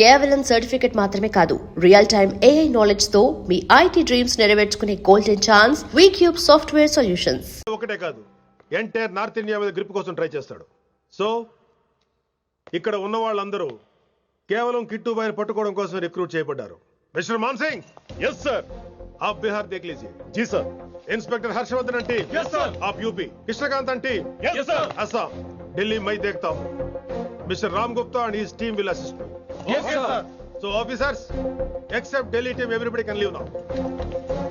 కేవలం సర్టిఫికెట్ మాత్రమే కాదు, రియల్ టైమ్ AI నాలెడ్జ్ తో మీ IT డ్రీమ్స్ నెరవేర్చుకునే golden chance VCube software solutions. ఒకటే కాదు, ఎంటైర్ నార్త్ ఇండియా మీద గ్రిప్ కోసం ట్రై చేస్తాడు. సో ఇక్కడ ఉన్న వాళ్ళందరూ కేవలం కిట్టు బాయ్ని పట్టుకోవడం కోసం రిక్రూట్ చేయబడ్డారు. Mister Maan Singh, yes sir. आप बिहार देख लीजिए. जी सर. इंस्पेक्टर हर्षवर्धन अंटी, यस सर. आप यूपी. कृष्णकांत अंटी, यस सर. असम. दिल्ली मैं देखता हूँ. Mister Ram Gupta and his team will assist me. Yes sir. So officers, except Delhi team, everybody can leave now.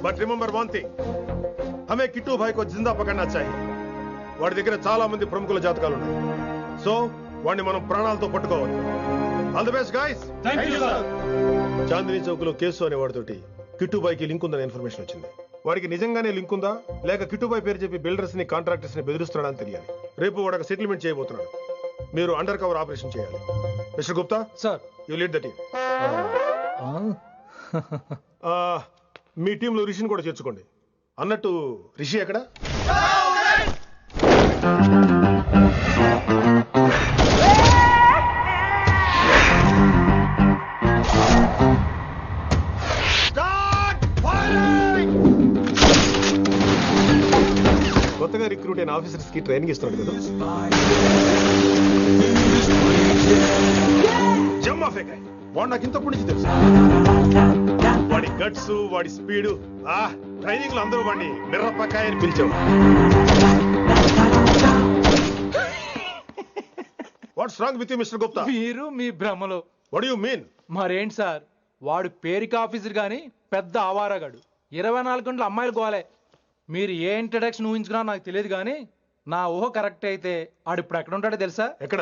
But remember one thing, हमें किट्टू भाई को जिंदा पकड़ना चाहिए. వాడి దగ్గర చాలా మంది ప్రముఖుల జాతకాలు ఉన్నాయి. సో వాడిని మనం ప్రాణాలతో పట్టుకోవాలి. All the best guys. Thank you sir. Chandni Chowk లో కేసు అనే వాడితోటి కిట్టుబాయ్కి లింక్ ఉందని ఇన్ఫర్మేషన్ వచ్చింది. వాడికి నిజంగానే లింక్ ఉందా లేక కిట్టుబాయ్ పేరు చెప్పి బిల్డర్స్ ని కాంట్రాక్టర్స్ ని బెదిరిస్తున్నాడని తెలియాలి. రేపు వాడు ఒక సెటిల్మెంట్ చేయబోతున్నాడు. మీరు అండర్ కవర్ ఆపరేషన్ చేయాలి. Mister Gupta sir, you lead the team. మీ టీంలో రిషిని కూడా చేర్చుకోండి. అన్నట్టు రిషి ఎక్కడ? కొత్తగా రిక్రూట్ అయిన ఆఫీసర్స్ కి ట్రైనింగ్ ఇస్తున్నాడు కదా. జమ్మా ఫేకాయ్ వాడు నాకు ఇంతప్పటి నుంచి తెలుసు. వాడి గట్స్, వాడి స్పీడు, ట్రైనింగ్ లో అందరూ వాడిని మిర్రపకాయ అని పిలిచావు. What's wrong with you mister Gupta? మీరు మీ భ్రమలో. What do you mean? మరేంటి సార్, వాడు పేరుకి ఆఫీసర్ గాని పెద్ద ఆవారగాడు. 24 గంటలు అమ్మాయిలు గోలే. మీరు ఏ ఇంట్రడక్షన్ ఊహించుకున్నా నాకు తెలియదు కానీ నా ఊహ కరెక్ట్ అయితే ఆడు ఇప్పుడు ఎక్కడ ఉంటాడో తెలుసా? ఎక్కడ?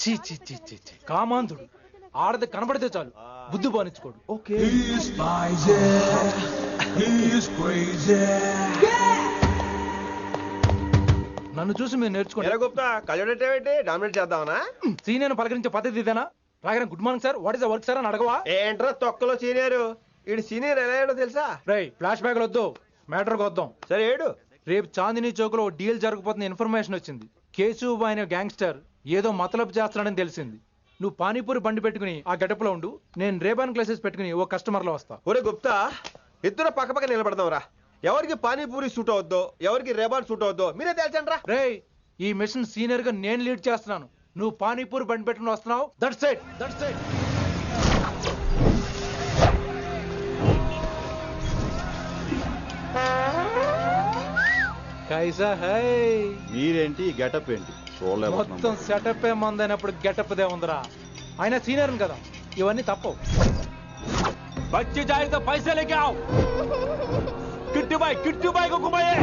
చీ చీ చీ చీ చీ. కామాంధుడు. ఆడది కనబడితే చాలు బుద్ధి బానించుకోడు. ఓకే. నన్ను చూసి మీరు నేర్చుకోండి. డామినేట్ చేద్దామనా? సీనియర్ పలకరించే పద్ధతి ఇదేనా? రాగానే good morning sir, what is the work sir అని అడగవా? ఏంట్రా తొక్కలో సీనియర్? ఈడు సీనియర్ ఎలా ఏడో తెలుసా? రై ఫ్లాష్ బ్యాక్ వద్దు, మ్యాటర్కి వద్దాం. సరే ఏడు. రేపు చాందినీ చౌక్ లో డీల్ జరగబోతున్న ఇన్ఫర్మేషన్ వచ్చింది. కేశూబాయ్ అనే గ్యాంగ్స్టర్ ఏదో మతలబు చేస్తున్నాడని తెలిసింది. నువ్వు పానీపూరి బండి పెట్టుకుని ఆ గెటప్ లో ఉండు, నేను రేబాన్ గ్లాసెస్ పెట్టుకుని ఓ కస్టమర్ లో వస్తా. ఒరే గుప్తా, ఇద్దరు పక్క పక్క నిలబడదాం రా. ఎవరికి పానీపూరి సూట్ అవుద్దో, ఎవరికి రేబాన్ సూట్ అవుద్దో మీరే తేల్చండి రా. రే, ఈ మిషన్ సీనియర్ గా నేను లీడ్ చేస్తున్నాను. నువ్వు పానీపూరి బండి పెట్టుకుని వస్తున్నావు. That's it, that's it. కైసా హై? మీరేంటి గెటప్ ఏంటి? మొత్తం సెటప్ ఏ మందైనప్పుడు గెటప్ దే ఉందిరా. ఆయన సీనియర్ కదా, ఇవన్నీ తప్పవు. బచ్చి జాయితో పైసే లేకే ఆవ్. కిట్టు బాయ్ కుమాయే.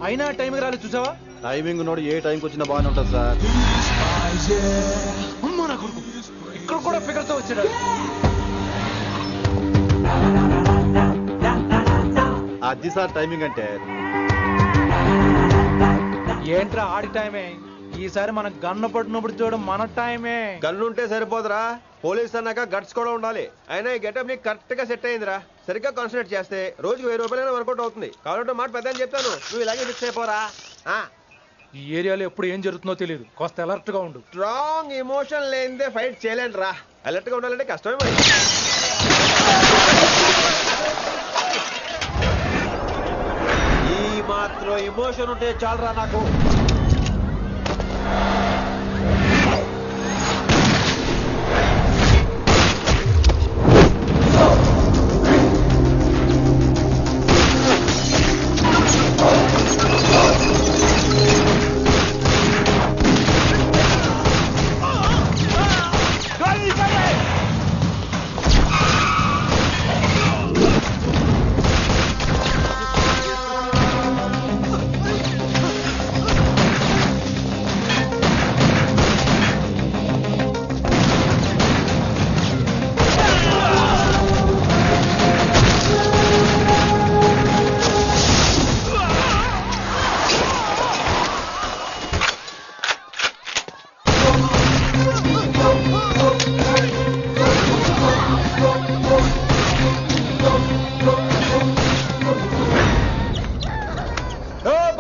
అయినా టైంకి రాలేదు చూసావా? టైమింగ్ నోడు ఏ టైంకి వచ్చినా బాగానే ఉంటుంది సార్. అమ్మా నా కొడుకు, ఇక్కడ కూడా ఫిగర్ తో వచ్చాడు. అది సార్ టైమింగ్ అంటే. ఏంట్రా ఆడి టైమే? ఈసారి మనం గన్ను పట్టినప్పుడు చూడడం మన టైమే. గన్నుంటే సరిపోదురా, పోలీస్ అన్నాక గట్స్ కూడా ఉండాలి. అయినా ఈ గెటప్ నీకు కరెక్ట్ గా సెట్ అయిందిరా. సరిగ్గా కాన్సన్ట్రేట్ చేస్తే రోజుకి 1000 రూపాయలైనా వర్కౌట్ అవుతుంది. కాబట్టి మాట పెద్ద అని చెప్తాను, నువ్వు ఇలాగే ఫిక్స్ అయిపోరా. ఈ ఏరియాలో ఎప్పుడు ఏం జరుగుతుందో తెలియదు, కాస్త అలర్ట్ గా ఉండు. స్ట్రాంగ్ ఎమోషన్ లేనిదే ఫైట్ చేయలేండి రా. అలర్ట్ గా ఉండాలంటే కష్టమే మరి. ఈ మాత్రం ఎమోషన్ ఉంటే చాలరా నాకు.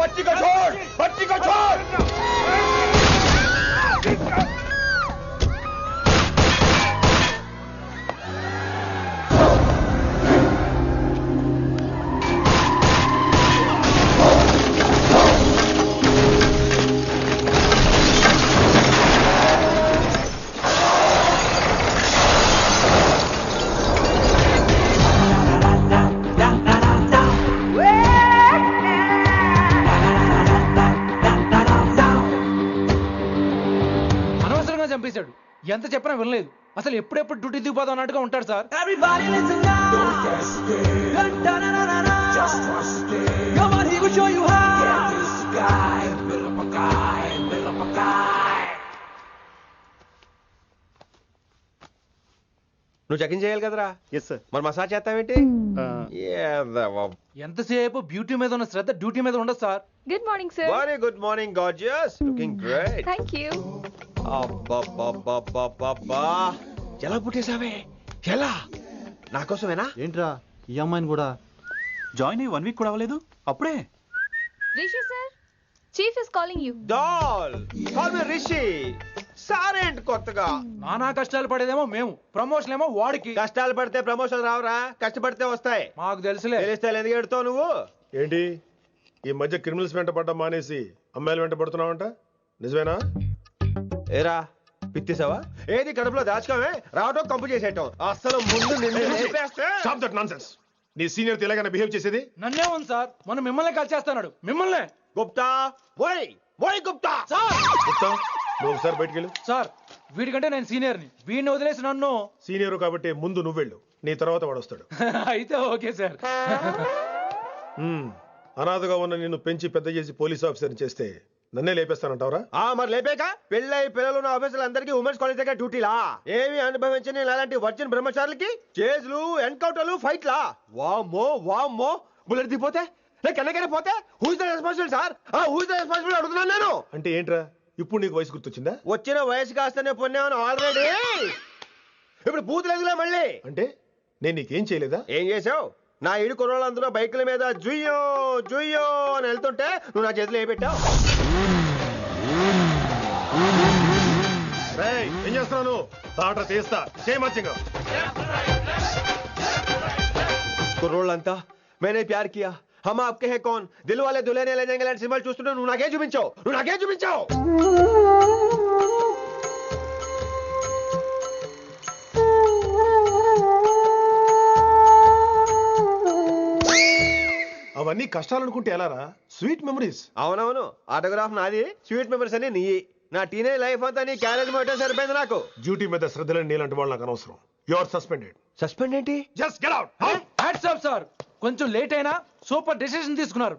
बच्ची को छोड़, बच्ची को छोड़। అనవసరంగా చంపేశాడు. ఎంత చెప్పినా వినలేదు. అసలు ఎప్పుడెప్పుడు డ్యూటీ దిగిపోతాం అన్నట్టుగా ఉంటాడు sir. Everybody listen now. Don't get scared. Da-da-da-da-da-da. Just trust it. Come on, he will show you how. Get this guy, build up a guy, build up a guy. నువ్వు చెకింగ్ చేయాలి కదరా? Yes sir. మరి massage చేస్తావేంటి? ఎంతసేపు beauty మీద ఉన్న శ్రద్ధ duty మీద ఉండదు sir. Good morning, sir. Very good morning gorgeous, looking great. Thank you. అబ్బబ్బబ్బబ్బబ్బా, ఎలా పుట్టేశావే? ఎలా? నా కోసమేనా? ఏంట్రా ఈ అమ్మాయిని కూడా జాయిన్ అయ్యి 1 వీక్ కూడా అవ్వలేదు అప్పుడే. Rishi, sir. Chief is calling you. డాల్ కాల్ మీ రిషి. సారేంటి కొత్తగా? నానా కష్టాలు పడేదేమో మేము, ప్రమోషన్ ఏమో వాడికి. కష్టాలు పడితే ప్రమోషన్ రావురా, కష్టపడితే వస్తాయి. మాకు తెలుసులే. తెలిస్తే ఎందుకు ఎడుతావు నువ్వు? ఏంటి ఈ మధ్య క్రిమినల్స్ వెంట పడ్డం మానేసి అమ్మాయిలు వెంట పడుతున్నావంట, నిజమేనా? ఏరా పిత్తిసావా? ఏది కడుపులో దాచుకోవే, రావటం కంపు చేసేయటం. అసలు ముందు నిన్ను లేపేస్తే. Stop that nonsense. నీ సీనియర్ ఇలాగైనా బిహేవ్ చేసేది? నన్నే ఉంది సార్, మనం మిమ్మల్ని కాల్ చేస్తున్నాడు. మిమ్మల్నే గుప్తా ఓయ్ ఓయ్ గుప్తా. గుప్తా, నువ్వు ఒకసారి బయటికి వెళ్ళు. సార్ వీడికంటే నేను సీనియర్ని, వీడిని వదిలేసి నన్ను. సీనియర్ కాబట్టి ముందు నువ్వు వెళ్ళు, నీ తర్వాత వాడు వస్తాడు. అయితే ఓకే సార్. అనాథగా ఉన్న నిన్ను పెంచి పెద్ద చేసి పోలీస్ ఆఫీసర్ చేస్తే నన్నే లేపేస్తానంటావరా? మరి లేపాక పెళ్ళై పిల్లలు ఉన్న ఆఫీసులు అందరికీ ఉమెన్స్ కాలేజ్ దగ్గర డ్యూటీలా? ఏమి అనుభవించని అలాంటి వర్జిన్ బ్రహ్మచారులకి చేజ్లు, ఎన్కౌంటర్లు, ఫైట్లా? వామ్మో వామ్మో, బుల్లెట్ దిగిపోతే కన్నకనే పోతే who is the responsible sir? Who is the responsible అడుగుతున్నాను నేను. అంటే ఏంట్రా, ఇప్పుడు నీకు వయసు గుర్తొచ్చిందా? వచ్చిన వయసు కాస్తనే పొన్నాను ఆల్రెడీ. ఇప్పుడు బూతులు ఎదుగులే మళ్ళీ. అంటే నేను నీకేం చేయలేదా? ఏం చేసావు? నా ఇడు కుర్రోళ్ళందరూ బైకుల మీద జుయ్యో జుయ్యో అని వెళ్తుంటే నువ్వు నా చేతిలో ఏ పెట్టావు? ఏం చేస్తున్నాను? తాట తీస్తా చేయమచ్చంగా. కుర్రోళ్ళంతా మేనే ప్యార్ కియా, హమ్ ఆప్కే హై కౌన్, దిల్ వాలే దుల్హనియా లే జాయేంగే లాంటి సినిమాలు చూస్తుంటే నువ్వు నాకేం చూపించావు? నువ్వు నాకేం చూపించావు? అవన్నీ కష్టాలనుకుంటే ఎలారా? Sweet memories. అవునవును, ఆటోగ్రాఫ్ నాది, స్వీట్ మెమరీస్ అని నీ. నా టీనేజ్ లైఫ్ అంతా నీ క్యారేజ్ మొట్టే సరిపోయింది నాకు. డ్యూటీ మీద శ్రద్ధలేని నీలాంటి వాళ్ళు నాకు అనవసరం. You are suspended. సస్పెండ్ ఏంటి? Just get out. Hats off sir, కొంచెం లేట్ అయినా సూపర్ డెసిషన్ తీసుకున్నారు.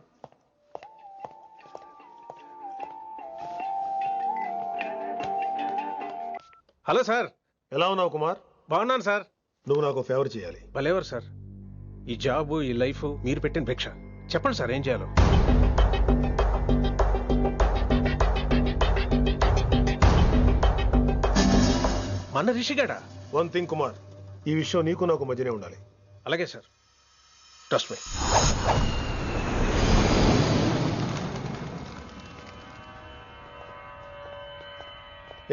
Hello sir. ఎలా ఉన్నావు కుమార్? బాగున్నాను సార్. నువ్వు నాకు ఫేవర్ చేయాలి. భలేవారు సార్. ఈ జాబ్, ఈ లైఫ్ మీరు పెట్టిన భిక్ష. చెప్పండి సార్ ఏం చేయాలో. మన రిషిగాడా? వన్ థింగ్ కుమార్, ఈ విషయం నీకు నాకు మధ్యనే ఉండాలి. అలాగే సార్, ట్రస్ట్ మీ.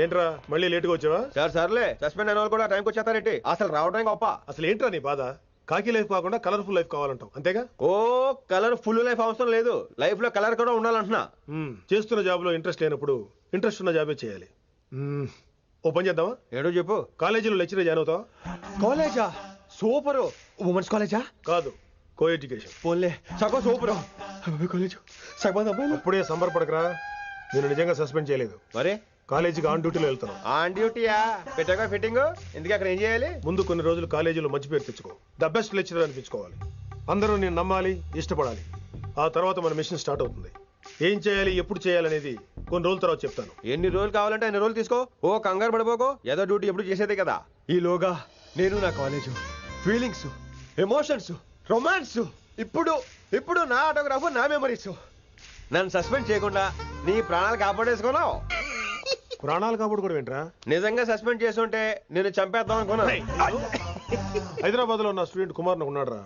ఏంట్రా మళ్ళీ లేటుగా వచ్చావా? సార్ సర్లే, సస్పెండ్ అయిన వాళ్ళు కూడా టైంకి వచ్చేస్తారేంటి? అసలు రావడానికి గొప్ప. అసలు ఏంట్రా నీ బాధ? కాకి లైఫ్ కాకుండా కలర్ఫుల్ లైఫ్ కావాలంటావు, అంతేగా? ఓ కలర్ ఫుల్ లైఫ్ అవసరం లేదు, లైఫ్ లో కలర్ కూడా ఉండాలంటున్నా. చేస్తున్న జాబ్ లో ఇంట్రెస్ట్ లేనప్పుడు ఇంట్రెస్ట్ ఉన్న జాబే చేయాలి. ఓ పని చేద్దామా? ఏడో చెప్పు. కాలేజీలో లెక్చరర్ జాయిన్ అవుతావా? కాలేజా? సూపర్. ఉమెన్స్ కాలేజా? కాదు, కో ఎడ్యుకేషన్. పోన్లే, సగం సూపర్. కాలేజ్ సగం అబ్బాయిలు. అప్పుడే సంబరపడకరా, నేను నిజంగా సస్పెండ్ చేయలేదు. మరే కాలేజీకి ఆన్ డ్యూటీలో వెళ్తున్నావు. ఆన్ డ్యూటీయా? పెట్టాక ఫిట్టింగ్ ఎందుకు? అక్కడ ఏం చేయాలి? ముందు కొన్ని రోజులు కాలేజీలో మంచి పేరు తెచ్చుకో, ద బెస్ట్ లెక్చరర్ అనిపించుకోవాలి. అందరూ నేను నమ్మాలి, ఇష్టపడాలి. ఆ తర్వాత మన మిషన్ స్టార్ట్ అవుతుంది. ఏం చేయాలి, ఎప్పుడు చేయాలనేది కొన్ని రోజుల తర్వాత చెప్తాను. ఎన్ని రోజులు కావాలంటే అన్ని రోజులు తీసుకో. ఓ కంగారు పడిపోకో, ఏదో డ్యూటీ ఎప్పుడు చేసేదే కదా. ఈలోగా నేను నా కాలేజ్ ఫీలింగ్స్, ఎమోషన్స్, రొమాన్స్, ఇప్పుడు నా ఆటోగ్రాఫ్, నా మెమరీస్. నన్ను సస్పెండ్ చేయకుండా నీ ప్రాణాలు కాపాడేసుకున్నావు. ప్రాణాలు కాపాడు కూడా ఏంట్రా? నిజంగా సస్పెండ్ చేస్తుంటే నేను చంపేద్దాం అనుకున్నా. హైదరాబాద్ లో నా స్టూడెంట్ కుమార్ ఉన్నాడు రా.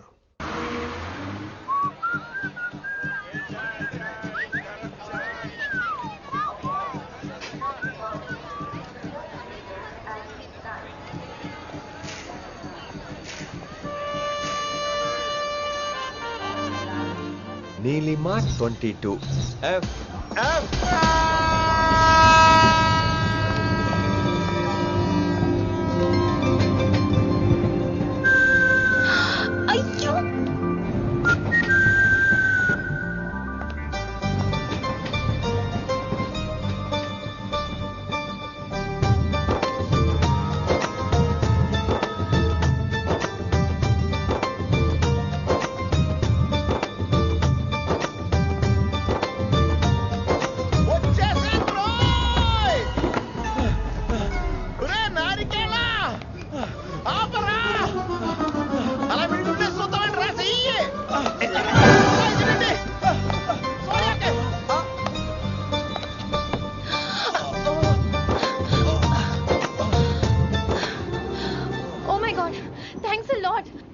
నీలిమా 22 ఎఫ్ ఎఫ్ అయ్యో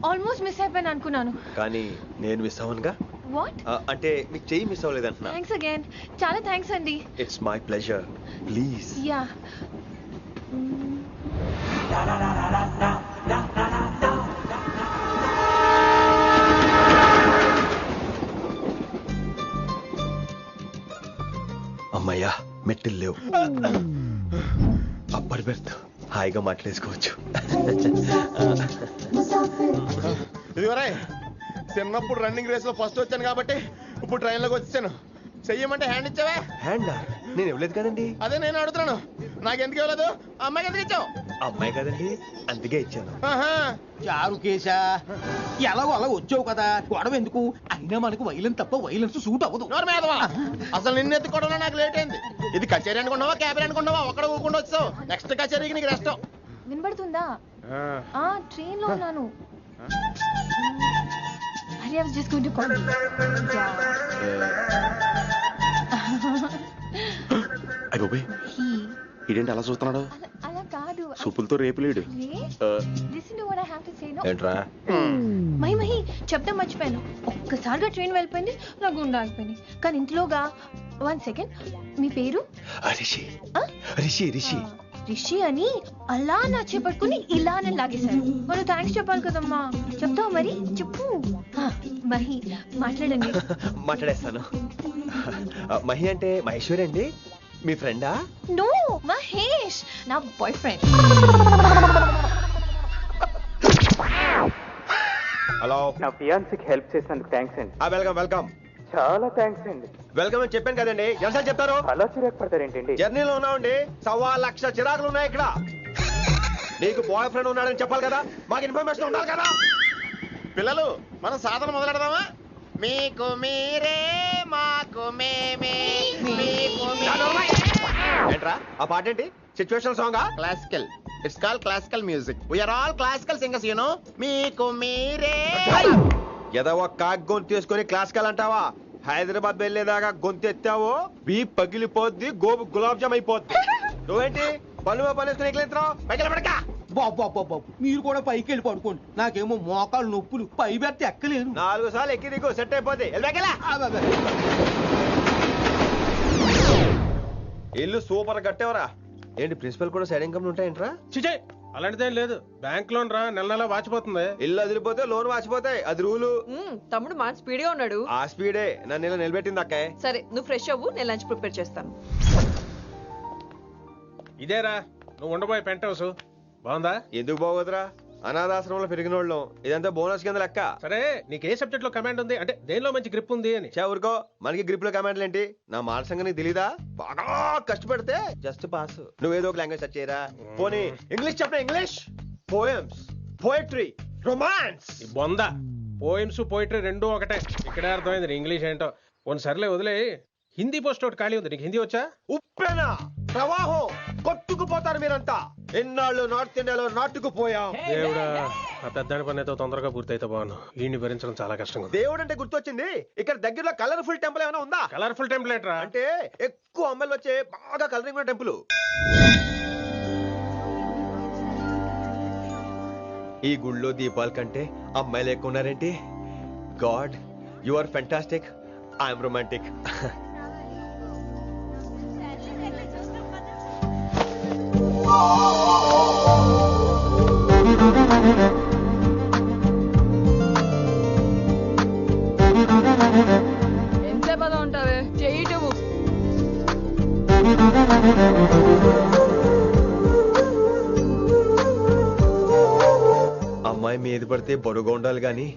ఆల్మోస్ట్ మిస్ అయిపోయాను అనుకున్నాను. కానీ నేను మిస్ అవ్వనుగా. వాట్? అంటే మీకు చెయ్యి మిస్ అవ్వలేదంటున్నా. Thanks again. చాలా థ్యాంక్స్ అండి. It's my pleasure. Please. Yeah. అమ్మయ్యా మెట్టులు లేవు. అప్పర్ బెర్త్ హాయిగా మాట్లాడేసుకోవచ్చు. ఇదివరే చిన్నప్పుడు రన్నింగ్ రేస్ లో ఫస్ట్ వచ్చాను కాబట్టి ఇప్పుడు ట్రైన్ లోకి వచ్చాను. చెయ్యమంటే హ్యాండ్ ఇచ్చావే. హ్యాండా? నేను ఇవ్వలేదు కదండి. అదే నేను అడుగుతున్నాను, నాకెందుకు ఇవ్వలేదు? అమ్మాయికి ఎందుకు ఇచ్చావు? అమ్మాయి కదండి, అందుకే ఇచ్చాను. చారు కేశా ఎలాగో అలా వచ్చావు కదా, గొడవ ఎందుకు? అయినా మనకు వైలెన్స్ తప్ప వైలెన్స్ సూట్ అవ్వదు. అసలు నిన్ను ఎత్తుకోవడం నాకు లేట్ అయింది. ఇది కచేరీ అనుకున్నావా క్యాబరీ అనుకున్నావా? ఒక్కడ ఊకుండా వచ్చావు. నెక్స్ట్ కచేరీకి నీకు రెస్ట్. వినబడుతుందా? ట్రైన్ లో ఉన్నాను. I was just going to call you. అయ్యో ఇదేంటి అలా చూస్తున్నాడు? అలా కాదు. సూపులతో రేపు లేడు. Listen to what I have to say, no? ఏంట్రా? మహి చెప్తా మర్చిపోయాను. ఒక్కసారిగా ట్రైన్ వెళ్ళిపోయింది, నా గుండె ఆగిపోయింది. కానీ ఇంట్లోగా 1 సెకండ్, మీ పేరు? రిషి. రిషి రిషి రిషి అని అలా నా చేపట్టుకుని ఇలా నేను లాగేశాను. మరి థ్యాంక్స్ చెప్పాలి కదమ్మా. చెప్తావు మరి? చెప్పు. మహి మాట్లాడండి. మాట్లాడేస్తాను. మహి అంటే మహేశ్వరి అండి, మీ ఫ్రెండా? నో, మహేష్ నా బాయ్ ఫ్రెండ్. హలో. నా ఫియాన్సీకి హెల్ప్ చేసినందుకు థ్యాంక్స్ అండి. Welcome welcome. చాలా థ్యాంక్స్ అండి. వెల్కమ్ అని చెప్పాను కదండి, ఎంతసేపు చెప్తారు? అలా చిరాకు పడతారేంటండి? జర్నీలో ఉన్నామండి, 1,00,000 చిరాకులు ఉన్నాయి ఇక్కడ. నీకు బాయ్ ఫ్రెండ్ ఉన్నాడని చెప్పాలి కదా, మాకు ఇన్ఫర్మేషన్ ఉండాలి కదా. పిల్లలు మనం సాధన మొదలెడదామా? మీకు మీరే మాకు మేమే. ఏంట్రా ఆ పాట ఏంటి? సిచ్యువేషన్ సాంగా? Classical. It's call classical music. We are all classical singers, you know. మీకు మీరే. ఏదో ఒక కాక్ గొంతు తీసుకొని క్లాసికల్ అంటావా? హైదరాబాద్ వెళ్ళేదాకా గొంతు ఎత్తావో బీ పగిలిపోద్ది, గోబు గులాబ్ జామ్ అయిపోద్ది. నువ్వేంటి పనులు పనేసుకుని ఎక్కలేస్తున్నావు? పైకి పడక. బాబు మీరు కూడా పైకి వెళ్ళి పడుకోండి, నాకేమో మోకాలు నొప్పులు, పై బెర్త ఎక్కలేను. 4 సార్లు ఎక్కి దిగు, సెట్ అయిపోద్ది. ఇల్లు సూపర్ కట్టేవరా. ఏంటి ప్రిన్సిపల్ కూడా సైడ్ ఇన్కమ్ ఉంటాయంట్రా? చిచే అలాంటిదేం లేదు, బ్యాంక్ లోన్ రా, నెల నెల వాచిపోతుంది. ఇల్లు అదిరిపోతే లోన్ వాచిపోతాయి, అది రూలు. తమ్ముడు మా స్పీడ్ గా ఉన్నాడు. ఆ స్పీడే నన్ను ఇలా నిలబెట్టింది అక్కాయ్. సరే నువ్వు ఫ్రెష్ అవ్వు, నేను లంచ్ ప్రిపేర్ చేస్తాను. ఇదేరా నువ్వు ఉండబోయే పెంట్ హౌస్, బాగుందా? ఎందుకు బాగోదురా, అనాథాశ్రమంలో పెరిగిన వాళ్ళం, ఇదంతా బోనస్ కింద లెక్క. సరే నీకు ఏ సబ్జెక్ట్ లో కమాండ్ ఉంది, అంటే దేనిలో మంచి గ్రిప్ ఉంది అని. ఊరుకో, మనకి గ్రిప్ లో కమాండ్లు ఏంటి? నా మాట సంగతి నీకు తెలీదా? బాగా కష్టపడితే జస్ట్ పాస్. నువ్వేదో ఒక లాంగ్వేజ్ సెర్చ్ చేయరా. పోనీ ఇంగ్లీష్ చెప్పిన ఇంగ్లీష్, పోయమ్స్, పోయట్రీ, రొమాన్స్. బొంద పోయిమ్స్ పోయిటరీ రెండూ ఒకటే. ఇక్కడే అర్థమైంది ఇంగ్లీష్ ఏంటో. కొన్ని సర్లే వదిలే, హిందీ పోస్ట్ ఒకటి ఖాళీ ఉంది, నీకు హిందీ వచ్చా? ఉప్పెనా ప్రవాహం కొట్టుకుపోతారు మీరంతా. ఎన్నాళ్ళు నార్త్ ఇండియాలో నాటుకుపోయాం. దేవుడా, ఆ పెద్దాని పని అయితే తొందరగా పూర్తయితే బాగున్నాను. ఈయన్ని భరించడం చాలా కష్టంగా. దేవుడు అంటే గుర్తొచ్చింది, ఇక్కడ దగ్గరలో కలర్ఫుల్ టెంపుల్ ఏమైనా ఉందా? కలర్ఫుల్ టెంపుల్ ఏంట్రా? అంటే ఎక్కువ అమ్మాయిలు వచ్చే బాగా కలరింగ్ ఉన్న టెంపుల్. ఈ గుళ్ళో దీపాల కంటే అమ్మాయిలు ఎక్కువ ఉన్నారేంటి? God, you are fantastic, I'm romantic. అమ్మాయి మీద పడితే బరువుగా ఉండాలి గాని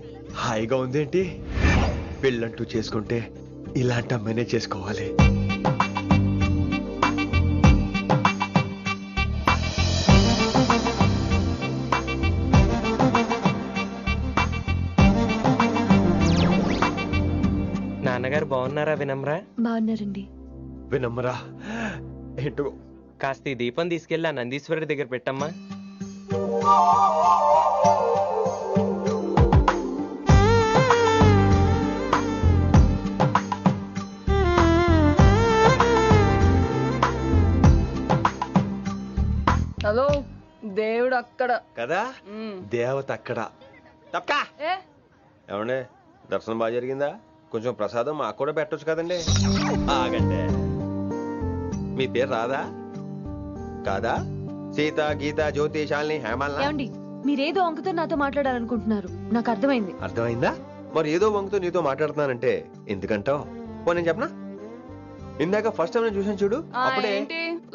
హాయిగా ఉందేంటి? పెళ్ళంటూ చేసుకుంటే ఇలాంటి అమ్మాయినే చేసుకోవాలి. నాన్నగారు బాగున్నారా వినమ్రా? బాగున్నారండి. వినమ్రా ఏంటో కాస్త ఈ దీపం తీసుకెళ్ళి ఆ నందీశ్వరుడి దగ్గర పెట్టమ్మా. హలో, దేవుడు అక్కడ కదా, దేవత అక్కడ. తప్పకా ఏ ఏమండే, దర్శనం బాగా జరిగిందా? కొంచెం ప్రసాదం మాకు కూడా పెట్టొచ్చు కదండి. ఆగండి, మీ పేరు రాదా కాదా? సీత, గీత, జ్యోతి, శాలిని, హేమల్నా? ఏమండి, మీరేదో అంకుతో నాతో మాట్లాడాలనుకుంటున్నారు, నాకు అర్థమైంది. అర్థమైందా? మరి ఏదో వంగుతో నీతో మాట్లాడుతున్నానంటే ఎందుకంటావు? పో నేను చెప్పనా? ఇందాక ఫస్ట్ టైం నేను చూసాను చూడు, అప్పుడే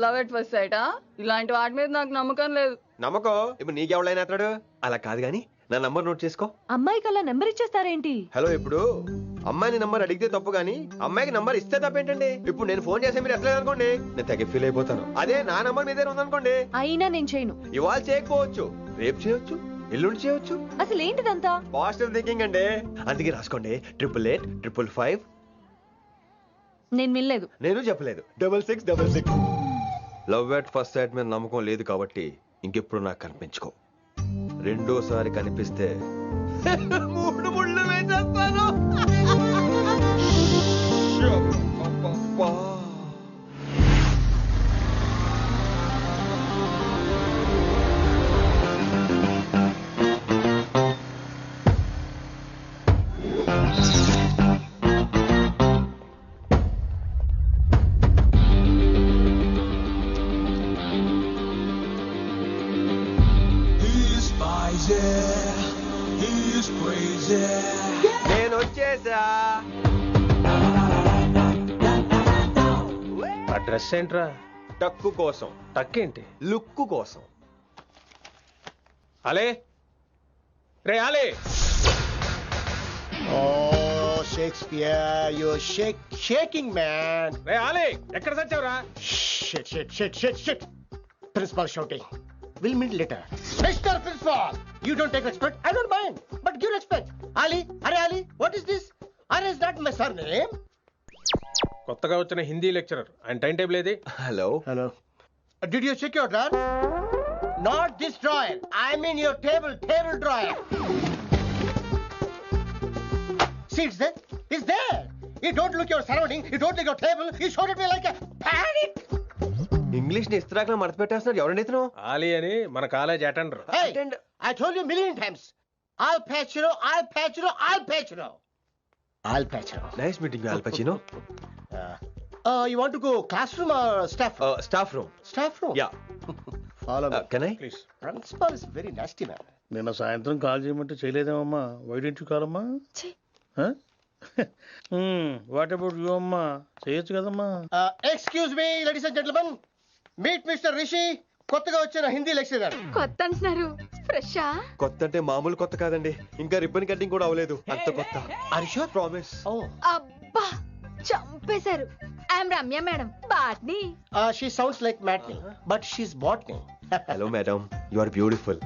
లవ్ ఎట్ ఫస్ట్ సైటా? ఇలాంటి వాటి మీద నాకు నమ్మకం లేదు. నమ్మకం ఇప్పుడు నీకెవడైనా అతడు అలా కాదు గాని నా నంబర్ నోట్ చేసుకో. అమ్మాయికి అలా నెంబర్ ఇచ్చేస్తారేంటి? హలో, ఇప్పుడు అమ్మాయిని నంబర్ అడిగితే తప్పు గానీ అమ్మాయికి నంబర్ ఇస్తే తప్పేంటండి? ఇప్పుడు నేను ఫోన్ చేస్తే మీరు ఎట్లేదు అనుకోండి, నేను తెగ ఫీల్ అయిపోతాను. అదే నా నంబర్ మీ దగ్గర ఉందనుకోండి, అయినా నేను చేయను. ఇవాళ చేయకపోవచ్చు, రేపు చేయొచ్చు, ఎల్లుండి చేయొచ్చు. అసలు ఏంటిదంతా? పాజిటివ్ థింకింగ్ అండి. అందుకే రాసుకోండి 888-555. నేను వినలేదు. నేను చెప్పలేదు 6666. లవ్ ఎట్ ఫస్ట్ సైట్ మీద నమ్మకం లేదు కాబట్టి ఇంకెప్పుడు నాకు కనిపించుకో. రెండోసారి కనిపిస్తే 3 ముళ్ళు వేసేస్తాను. నేను వచ్చేసా. ఆ డ్రెస్ ఏంట్రా? టక్కు కోసం. టక్కేంటి? లుక్కు కోసం. అలే రే అలే. Shakespeare, you shaking man. రే అలే, ఎక్కడ చచ్చావురా? Shit. Principal shouting. We'll meet later. Mr. Principal, you don't take respect. I don't mind, but give respect. Ali, Are Ali, what is this? Are is not my surname. కొత్తగా వచ్చిన Hindi lecturer, ఆయన time table ఏది? Hello. Did you check your drawer? Not this drawer. I mean your table drawer. See, it's there. You don't look your surrounding. You don't look your table. You showed at me like a panic. English ని ఇస్త్రాకులో మడత పెట్టేస్తున్నాడు. ఎవరండి ఇతను? ఆలీ అని మన college attender. Hey, I told you a million times. I'll patch you. Nice meeting Al Pacino. You want to go classroom or staff room? Staff room. Staff room? Yeah. Follow me. Can I? Please. Principal is very nasty man. నిన్న సాయంత్రం call చేయమంటే చేయలేదేమమ్మా? Why don't you call అమ్మా? What about you అమ్మా? చేయొచ్చు కదమ్మా. Excuse me, ladies and gentlemen. Meet Mr. Rishi. కొత్తగా వచ్చిన Hindi lecturer. కొత్త అంటున్నారు, ఫ్రెషా? కొత్త అంటే మామూలు కొత్త కాదండి, ఇంకా రిబ్బన్ కటింగ్ కూడా అవ్వలేదు, అంత కొత్త. Are you sure? Promise. అబ్బా, చంపేశారు. I'm Ramya madam, botany. She sounds like Matney, but she's botany. Hello madam, you are beautiful.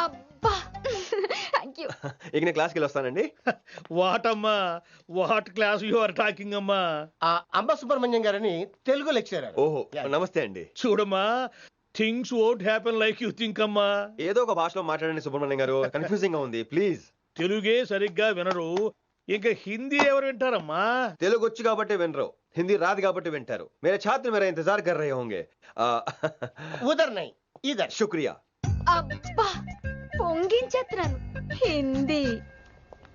అబ్బా, థ్యాంక్ యూ. ఇక నేను క్లాస్కి వెళ్ళి వస్తానండి. వాట్ అమ్మా, what class you are talking అమ్మా? అంబ సుబ్రహ్మణ్యం గారని తెలుగు లెక్చరర్. ఓహో, నమస్తే అండి. చూడమ్మా, things won't happen like you think అమ్మా. ఏదో ఒక భాషలో మాట్లాడండి సుబ్రహ్మణ్యం గారు, కన్ఫ్యూజింగ్ గా ఉంది, ప్లీజ్. తెలుగే సరిగ్గా వినరు, ఇంకా హిందీ ఎవరు వింటారమ్మా? తెలుగు వచ్చు కాబట్టి వినరు, హిందీ రాదు కాబట్టి వింటారు. मेरे छात्र मेरा इंतजार कर रहे होंगे. ఉదర్ నై ఇదర్. शुक्रिया. అబ్బా, పొంగించేస్తున్నారు. హిందీ.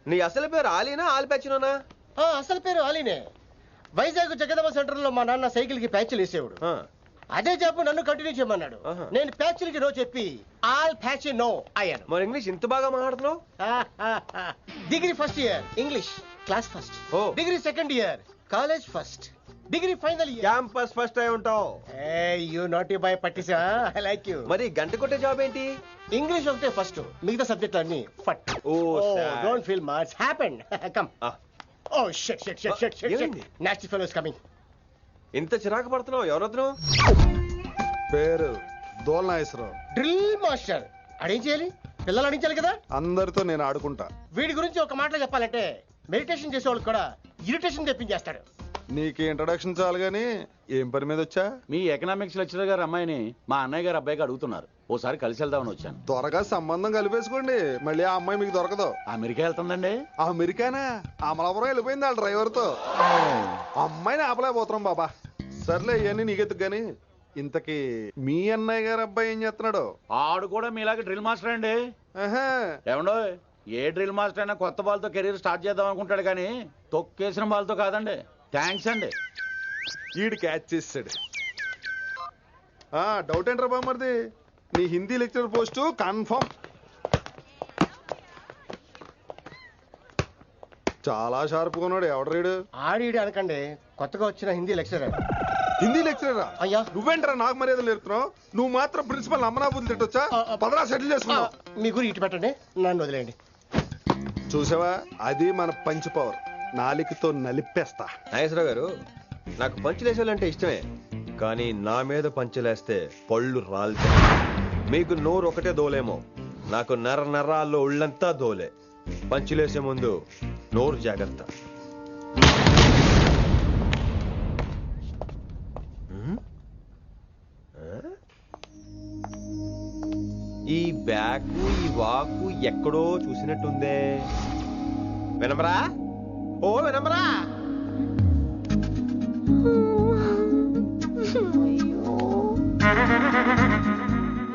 నీ అసలు పేరు ఆలీనా, ఆల్ పచ్చినోనా? అసలు పేరు ఆలీనే. వైజాగ్ జగదమ్మ సెంటర్ లో మా నాన్న సైకిల్ కి ప్యాచ్లు వేసేవాడు. అదే జాబ్ నన్ను కంటిన్యూ చేయమన్నాడు. నేను ప్యాచ్లకి నో చెప్పి ఆల్ ప్యాచ్ నో అయ్యాను. మరి ఇంగ్లీష్ ఇంత బాగా మాట్లాడుతున్నావు? Degree first year English class first. Degree second year college first. Degree final campus first అయి ఉంటావు. యూ నాట్ బై పట్టిసా. I like you. మరి గంట కొట్టే జాబ్ ఏంటి? ఇంగ్లీష్ ఒకటే ఫస్ట్, మిగతా సబ్జెక్ట్ అన్ని ఫట్. Don't feel much happened. Come. Oh shut shut shut shut shut. Nasty fellows coming. ఇంత చిరాకు పడుతున్నావు? ఎవరొద్దు? పేరు దోల్నాగేశ్వరరావు. Drill master. అడేం చేయాలి? పిల్లలు అడించాలి కదా. అందరితో నేను ఆడుకుంటా. వీడి గురించి ఒక మాటలో చెప్పాలంటే మెడిటేషన్ చేసే వాళ్ళకి కూడా ఇరిటేషన్ తెప్పించేస్తాడు. నీకు ఇంట్రడక్షన్ చాలు గానీ ఏం పని మీద వచ్చా? మీ ఎకనామిక్స్ లెక్చరర్ గారు అమ్మాయిని మా అన్నయ్య గారు అబ్బాయికి అడుగుతున్నారు. ఓసారి కలిసి వెళ్దామని వచ్చాను. త్వరగా సంబంధం కలిపేసుకోండి, మళ్ళీ ఆ అమ్మాయి మీకు దొరకదు. అమెరికా వెళ్తుందండి. అమెరికానా? అమలాపురం వెళ్ళిపోయింది వాళ్ళ డ్రైవర్ తో. అమ్మాయిని ఆపలేకపోతున్నాం బాబా. సర్లే ఇవన్నీ నీకెత్తుకు గాని ఇంతకీ మీ అన్నయ్య గారు అబ్బాయి ఏం చేస్తున్నాడు? ఆడు కూడా మీలాగే డ్రిల్ మాస్టర్ అండి. ఏమండో, ఏ డ్రిల్ మాస్టర్ అయినా కొత్త బాల్తో కెరీర్ స్టార్ట్ చేద్దాం అనుకుంటాడు కానీ తొక్కేసిన బాల్తో కాదండి. థ్యాంక్స్ అండి. ఈడు క్యాచ్ చేసాడు. డౌట్ ఏంట్రా బామ్మర్ది, నీ హిందీ లెక్చరర్ పోస్టు కన్ఫర్మ్. చాలా షార్ప్గా ఉన్నాడు. ఎవడరీడు? ఆడీడు అనకండి, కొత్తగా వచ్చిన హిందీ లెక్చరర్. హిందీ లెక్చరరా? అయ్యా నువ్వేంట్రా నాకు మర్యాదలు నేర్పుతున్నావు? నువ్వు మాత్రం ప్రిన్సిపల్ అమ్మనాబుద్ధి తిట్టొచ్చా? పదరా సెటిల్ చేసుకున్నావు. మీ గురి ఇటు పెట్టండి, నన్ను వదిలేయండి. చూసావా, అది మన పంచ్ పవర్. నాలికతో నలిపేస్తా. నాగేశ్వరరావు గారు, నాకు పంచులేసాలంటే ఇష్టమే, కానీ నా మీద పంచులేస్తే పళ్ళు రాలుతాయి. మీకు నోరు ఒకటే దోలేమో, నాకు నర నరాల్లో ఒళ్ళంతా దోలే. పంచులేసే ముందు నోరు జాగ్రత్త. ఈ బ్యాకు ఈ వాకు ఎక్కడో చూసినట్టుందే. వినమరా? ఓ వినమరా?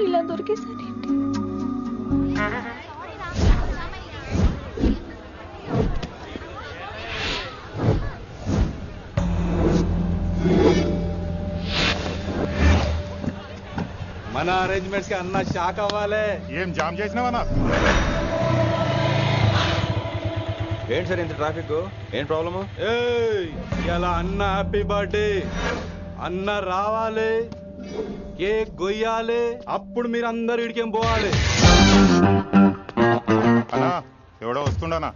ఇలా దొరికేసాడేంటి? మన అరేంజ్మెంట్స్ కి అన్న షాక్ అవ్వాలి. ఏం జామ్ చేసినావా? ఏంటి సార్ ఇంత ట్రాఫిక్? ఏం ప్రాబ్లము? ఇలా అన్న హ్యాపీ బర్త్డే, అన్న రావాలి, కేక్ గొయ్యాలి, అప్పుడు మీరు అందరు ఇడికేం పోవాలి. అన్నా ఎవడో వస్తుండనా?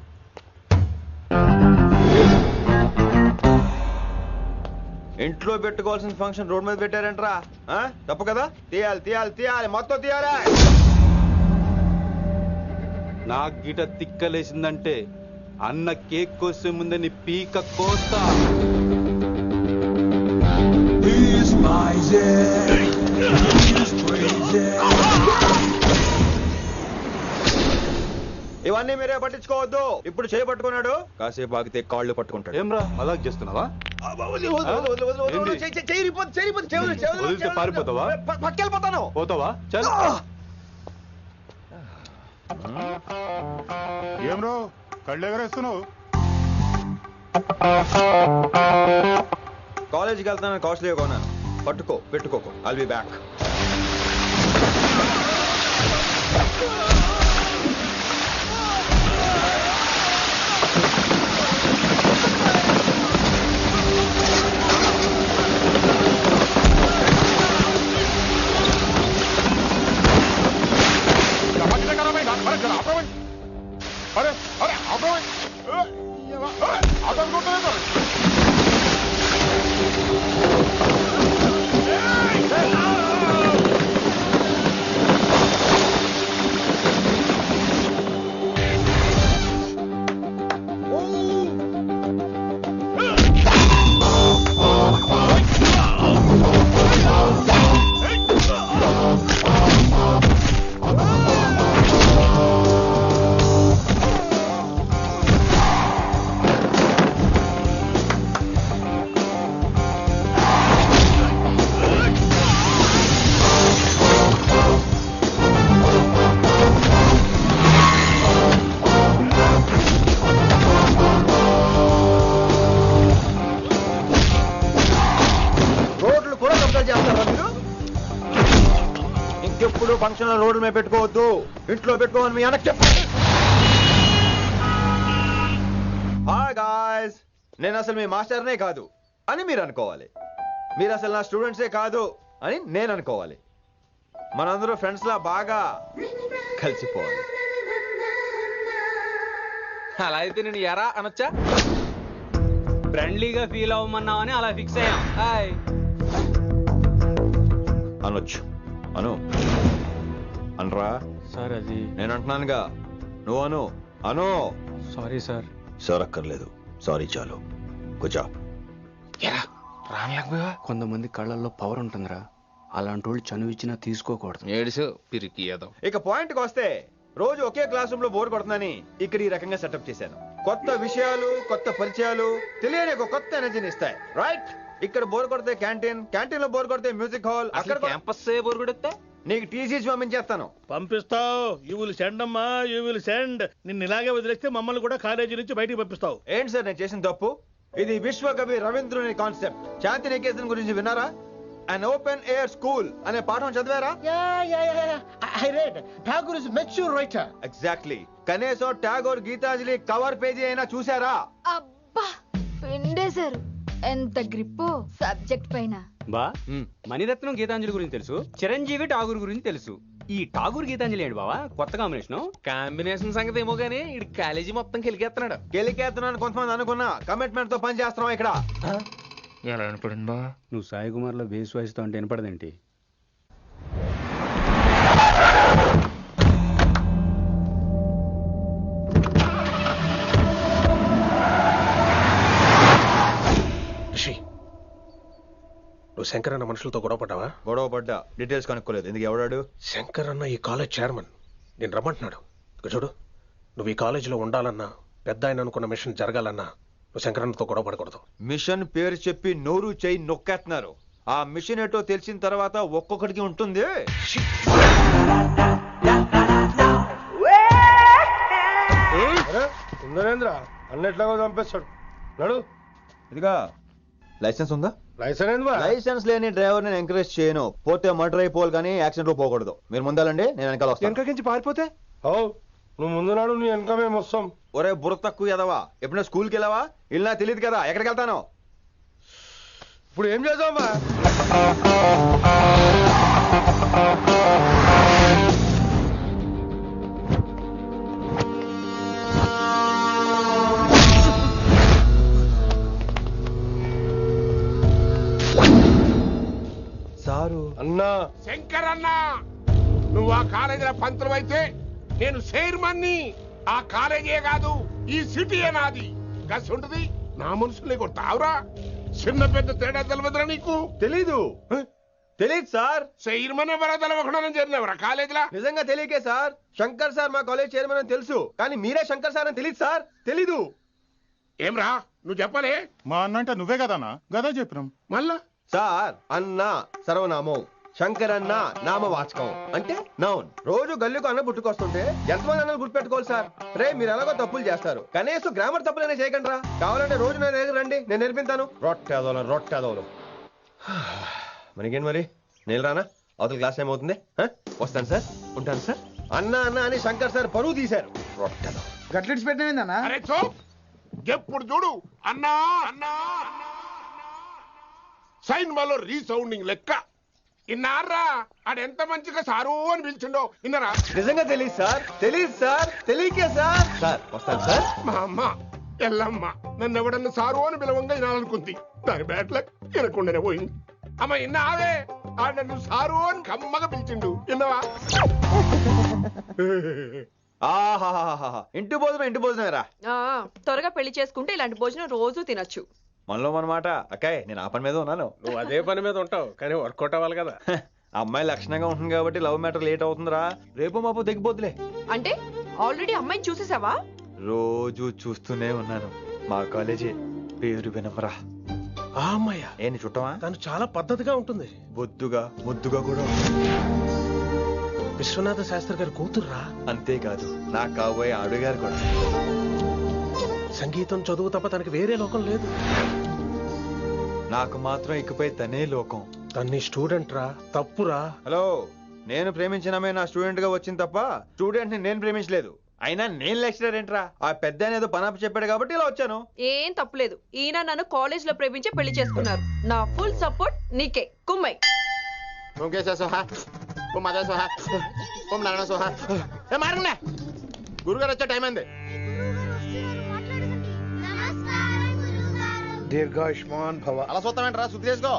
ఇంట్లో పెట్టుకోవాల్సిన ఫంక్షన్ రోడ్ మీద పెట్టారంటరా? తప్పు కదా? తీయాలి తీయాలి తీయాలి, మొత్తం తీయాలి. నాకు గిట తిక్కలేసిందంటే అన్న కేక్ కోసే ముందే నీ పీక కోస్తా. ఇవన్నీ మీరే పట్టించుకోవద్దు. ఇప్పుడు చేయబట్టుకున్నాడు, కాసేపు ఆగితే కాళ్ళు పట్టుకుంటాడు. ఏమ్రా మజాక్ చేస్తున్నావా? పారిపోతావా? పక్కెళ్ళిపోతాను. పోతావా? చల్. ఏం రో కళ్ళు ఎగరేస్తున్నావు? కాలేజీకి వెళ్తాను, కాస్ట్లీ కొన్నాను. పట్టుకో, పెట్టుకోకు. I'll be back. अरे अरे आपको आता को तो ఇంకెప్పుడు ఫంక్షన్ రోడ్డు మీద పెట్టుకోవద్దు, ఇంట్లో పెట్టుకోమని మీ అన్నకి చెప్పు. హాయ్ గాయ్స్, నేను అసలు మీ మాస్టర్నే కాదు, అని మీరు అనుకోవాలి. మీరు అసలు నా స్టూడెంట్సే కాదు అని నేను అనుకోవాలి. మనందరూ ఫ్రెండ్స్ లా బాగా కలిసిపోవాలి. అలా అయితే నేను ఎరా అనొచ్చా? ఫ్రెండ్లీగా ఫీల్ అవ్వమన్నావని అలా ఫిక్స్ అయ్యాం. హాయ్ అనొచ్చు. అను అనరా సార్. అది నేను అంటున్నానుగా, నువ్వు అను. అను. Sorry sir. సార్ అక్కర్లేదు, సారీ చాలు. కూర్చో. కొంతమంది కళ్ళల్లో పవర్ ఉంటుందిరా, అలాంటి వాళ్ళు చనువు ఇచ్చినా తీసుకోకూడదు. ఏడుసు పిరికి ఏదో. ఇక పాయింట్కి వస్తే, రోజు ఒకే క్లాస్ రూమ్ లో బోర్ కొడుతుందని ఇక్కడ ఈ రకంగా సెటప్ చేశాను. కొత్త విషయాలు, కొత్త పరిచయాలు తెలియని ఒక కొత్త ఎనర్జీని ఇస్తాయి. రైట్? ఇక్కడ బోర్ కొడితే క్యాంటీన్, క్యాంటీన్ లో బోర్ కొడితే మ్యూజిక్ హాల్, అక్కడ క్యాంపస్ బోర్ కొడితే నీకు టీసీస్ పంపించేస్తాను. పంపిస్తావు. యూ విల్ సెండ్ అమ్మా, యూ విల్ సెండ్. నిన్ను ఇలాగే వదిలేస్తే మమ్మల్ని కూడా కాలేజీ నుంచి బయటికి పంపిస్తావు. ఏంటి సార్ నేను చేసిన తప్పు? ఇది విశ్వకవి రవీంద్రుని కాన్సెప్ట్. శాంతి నికేతన్ గురించి విన్నారా? అన్ ఓపెన్ ఎయిర్ స్కూల్ అనే పాఠం చదివారా? I read. Tagore is a mature writer. Exactly. కనీసం టాగోర్ గీతాంజలి కవర్ పేజీ అయినా చూసారా? అబ్బా పిండేశారు. ఎంత గ్రిప్పు సబ్జెక్ట్ పైన. బా మణిరత్నం గీతాంజలి గురించి తెలుసు, చిరంజీవి ఠాగూర్ గురించి తెలుసు. ఈ ఠాగూర్ గీతాంజలి ఏంటి బావా కొత్త కాంబినేషన్ సంగతి ఏమో గానీ ఇడు కాలేజీ మొత్తం కెలికేస్తున్నాడు. గెలికేస్తున్నాను కొంతమంది అనుకున్నా. కమిట్మెంట్ తో పని చేస్తున్నాం ఇక్కడ. ఎలా వినపడింది బా? నువ్వు సాయి కుమార్ లో బేస్ వాయిస్ తో అంటే వినపడదేంటి? నువ్వు శంకర్ అన్న మనుషులతో గొడవ పడ్డావా? గొడవ పడ్డా, డీటెయిల్స్ కనుక్కోలేదు. ఎందుకు? ఎవడాడు? శంకర్ అన్న ఈ కాలేజ్ చైర్మన్. నేను రమ్మంటున్నాడు. ఇక చూడు, నువ్వు ఈ కాలేజీలో ఉండాలన్నా, పెద్ద ఆయన అనుకున్న మిషన్ జరగాలన్నా నువ్వు శంకర్ అన్నతో గొడవ పడకూడదు. మిషన్ పేరు చెప్పి నోరు చేయి నొక్కేస్తున్నారు. ఆ మిషన్ ఏటో తెలిసిన తర్వాత ఒక్కొక్కడికి ఉంటుంది. ఉందనేంద్ర అన్నెట్లాగో చంపేస్తాడు. నడు. ఇదిగా లైసెన్స్ ఉందా? లైసెన్స్ లైసెన్స్ లేని డ్రైవర్ నేను ఎంకరేజ్ చేయను. పోతే మర్డర్ అయిపోవాలి కానీ యాక్సిడెంట్ లో పోకూడదు. మీరు ముందాలండి, నేను వెనకాల వస్తాను. వెనకకించి పారిపోతే నువ్వు ముందు నాడు నీ వెనక మేము వస్తాం. ఒరే బుర్ర తక్కువ ఎదవా, ఎప్పుడైనా స్కూల్కి వెళ్ళావా? ఇలా తెలియదు కదా ఎక్కడికి వెళ్తాను. ఇప్పుడు ఏం చేద్దామా? సారు అన్నా. శంకర్ అన్నా, నువ్వు ఆ కాలేజీలో పంతులు అయితే నేను చైర్మన్ని. ఆ కాలేజీ కాదు, ఈ సిటీయే నాది. గస్ ఉంటుంది నా మనుషుల్ని కొడతావురా? చిన్న పెద్ద తేడా తెలవదురా నీకు? తెలీదు. తెలీదు సార్. చైర్మన్ ఎవరో తెలవకుండా చేరినవరా కాలేజీలో? నిజంగా తెలియకే సార్. శంకర్ సార్ మా కాలేజ్ చైర్మన్ అని తెలుసు, కానీ మీరే శంకర్ సార్ అని తెలియదు సార్. తెలీదు. ఏమ్రా నువ్వు చెప్పలే? మా అన్న అంటే నువ్వే కదన్నా? గదా చెప్పినాం. మళ్ళా సార్ అన్న సర్వనామం, శంకర్ అన్న నామవాచకం అంటే నౌన్. రోజు గల్లుకు అన్న పుట్టుకొస్తుంటే ఎంతమంది అన్నలు గుర్తుపెట్టుకోవాలి సార్? రే మీరు ఎలాగో తప్పులు చేస్తారు, కనీసం గ్రామర్ తప్పులనే చేయకండి రా. కావాలంటే రోజు నా దగ్గర రండి, నేను నేర్పిస్తాను. రొట్టెదోలం. మనకేం మరి? నేను రానా? అవతల క్లాస్ టైం అవుతుంది. వస్తాను సార్, ఉంటాను సార్. అన్న అన్న అని శంకర్ సార్ పరువు తీశారు. రొట్టెదో గట్లెట్స్ పెట్టినా? అరే చో, ఎప్పుడు చూడు అన్నా అన్నా. సైన్ మాలో రీసౌండింగ్ లెక్క. ఇన్నారా ఆడెంత మంచిగా సారు అని పిలిచిండో ఇన్నరా? నిజంగా తెలియదు సార్. తెలియకే సార్. సార్ వస్తాను సార్. మా అమ్మ ఎల్లమ్మ నన్ను ఎవడన్నా సారు అని పిలవంగా వినాలనుకుంది. దాని బ్యాట్ల వినకుండానే పోయింది. అమ్మ ఇన్నావే, ఆడ నన్ను సారు అని కమ్మగా పిలిచిండు. విన్నవా? ఆహాహాహా, ఇంటి భోజనం రా. త్వరగా పెళ్లి చేసుకుంటే ఇలాంటి భోజనం రోజు తినొచ్చు. మనలో మనమాట. అక్కాయ్ నేను ఆ పని మీద ఉన్నాను. నువ్వు అదే పని మీద ఉంటావు, కానీ వర్కౌట్ అవ్వాలి కదా. అమ్మాయి లక్షణంగా ఉంటుంది కాబట్టి లవ్ మ్యాటర్ లేట్ అవుతుందిరా. రేపు మాపు దిగిపోతులే. అంటే ఆల్రెడీ అమ్మాయిని చూసేసావా? రోజు చూస్తూనే ఉన్నాను. మా కాలేజీ పేరు వినమరా. ఆ అమ్మాయ ఏంటి చుట్టమా? తను చాలా పద్ధతిగా ఉంటుంది. బొద్దుగా ముద్దుగా కూడా. విశ్వనాథ శాస్త్రి గారి కూతుర్రా. అంతేకాదు నా కాబోయే ఆడుగారు కూడా. సంగీతం చదువు తప్ప తనకి వేరే లోకం లేదు. నాకు మాత్రం ఇకపై తనే లోకం. తన్ని స్టూడెంట్ రా, తప్పురా. హలో, నేను ప్రేమించినమే నా స్టూడెంట్ గా వచ్చింది తప్ప స్టూడెంట్ ని నేను ప్రేమించలేదు. అయినా నేను లెక్చరర్ ఏంట్రా, ఆ పెద్ద ఆయన ఏదో పనాపు చెప్పాడు కాబట్టి ఇలా వచ్చాను. ఏం తప్పలేదు. ఈయన నన్ను కాలేజ్ లో ప్రేమించి పెళ్లి చేసుకున్నారు. నా ఫుల్ సపోర్ట్ నీకే. కుమ్మై. ఓం కేశవ స్వాహ, ఓం మాధవ స్వాహ, ఓం నారాయణ స్వాహ. ఏ మారండి, గురుగారు వచ్చే టైం అయింది. దీర్ఘాయుష్మాన్ భవ. అలా చూస్తామేంట్రా, శుద్ధి చేసుకో.